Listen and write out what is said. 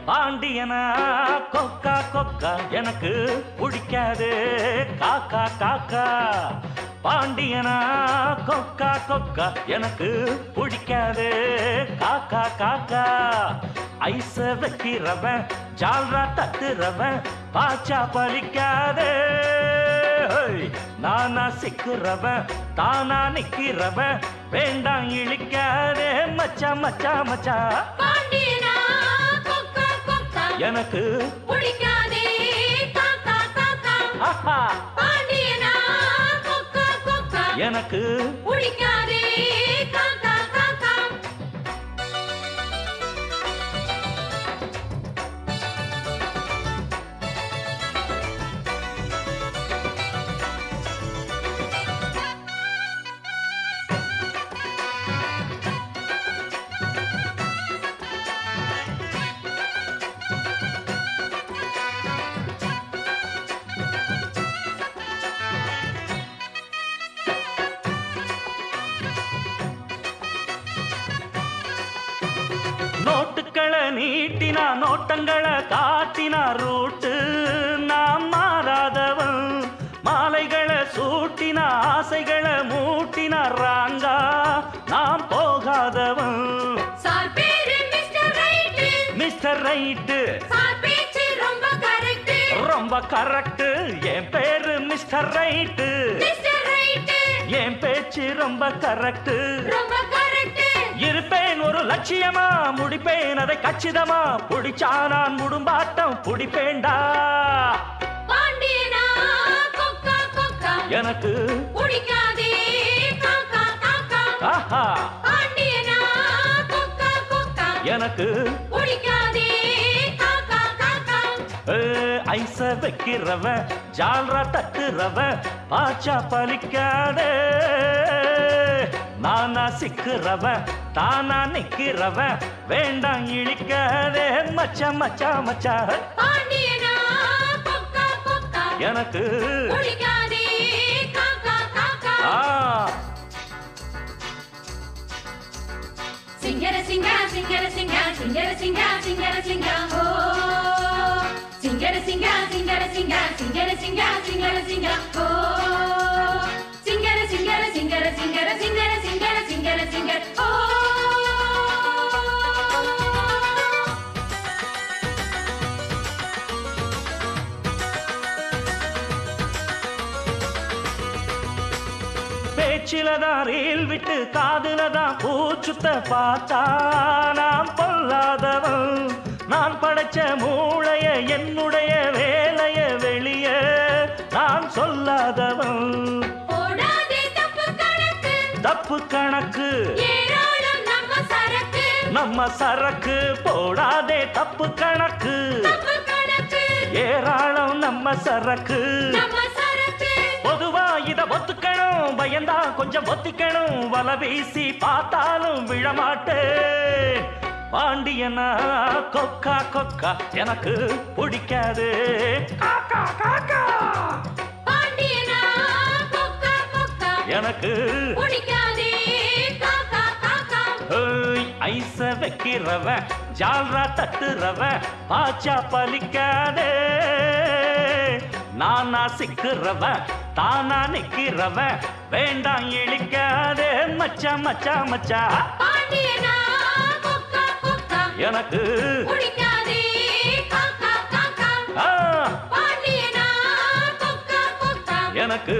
பாண்டியனா கொக்கா கொக்கா எனக்கு பிடிக்காது காக்கா காக்கா. பாண்டியனா கொக்கா கொக்கா எனக்கு பிடிக்காது காக்கா காக்கா. ஐச வைக்கிறவன் ஜால்ரா தட்டுறவன் பாச்சா பலிக்காதே. நானா சிக்கிறவன் தானா நிக்கிறவன் வேண்டாம் இழிக்காதே மச்சா மச்சா மச்சா. எனக்கு பிடிக்காதே காக்கா காக்கா. பாண்டியனா கொக்கா கொக்கா எனக்கு பிடிக்காதே காக்கா காக்கா. நோட்டுக்களை நீட்டினா நோட்டங்களை காட்டினா ரூட்டு நாம் மாறாதவன். மாலைகளை சூட்டினா ஆசைகளை மூட்டினா ராங்கா நாம் போகாதவன். சார் பேரு mister right. Mister right sir பேச்சு ரொம்ப கரெக்ட். ரொம்ப கரெக்ட். என் பேரு மிஸ்டர் ரைட்டு. மிஸ்டர் ரைட் என் பேச்சு ரொம்ப கரெக்ட். ரொம்ப கரெக்ட். இருப்பேன் ஒரு லட்சியமா முடிப்பேன் அதை கச்சிதமா புடிச்சா நான் முடும்பாட்டம் புடிப்பேண்டா. பாண்டியனா கொக்கா கொக்கா எனக்கு பிடிக்காதே காக்கா காக்கா. ஆஹா பாண்டியனா கொக்கா கொக்கா எனக்கு பிடிக்காதே காக்கா காக்கா. ஐச வைக்கிறவன் ஜால்ரா தட்டுறவன் பாச்சா பலிக்காதே. நானா சிக்கிறவன் தானா நிக்கிறவன் வேண்டாம் இழிக்காதே மச்சா மச்சா மச்சா. பாண்டியனா கொக்கா கொக்கா எனக்கு பிடிக்காதே காக்கா காக்கா. சிங்கர சிங்கர சிங்கர சிங்கர சிங்கர சிங்கர சிங்கர சிங்கர ஓ. சிங்கர சிங்கர சிங்கர சிங்கர சிங்கர சிங்கர சிங்கர சிங்கர ஓ. சிங்கர சிங்கர சிங்கர சிங்கர சிங்கர சிங்கர சிங்கர சிங்கர ஓ. பேச்சிலதான் ரீல் விட்டு காதுலதான் பூச்சுத்த பார்த்தா நான் பொல்லாதவன். நான் படைச்ச மூளைய என்னுடைய வேலைய வெளிய நான் சொல்லாதவன். போடாதே தப்பு கணக்கு. தப்பு கணக்கு ஏராளம் நம்ம சரக்கு. நம்ம சரக்கு போடாதே தப்பு கணக்கு. தப்பு கணக்கு ஏராளம் நம்ம சரக்கு. நம்ம சரக்கு. பொதுவா இத ஒத்துக்கணும் பயந்தா கொஞ்சம் ஒத்திக்கணும். வல வீசி பார்த்தாலும் விழமாட்டேன். பாண்டியனா கொக்கா கொக்கா எனக்கு பிடிக்காது காக்கா காக்கா. பாண்டியனா கொக்கா கொக்கா எனக்கு பிடிக்காதே காக்கா காக்கா. ஐச வைக்கிறவன் ஜால்ரா தட்டுறவன் பாச்சா பலிக்காதே. நானா சிக்கிறவன் தானா நிக்கிறவன் வேண்டாம் இழிக்காதே மச்சா மச்சா மச்சா. பாண்டியனா கொக்கா கொக்கா எனக்கு பிடிக்காதே காக்கா காக்கா. ஆ, பாண்டியனா கொக்கா கொக்கா எனக்கு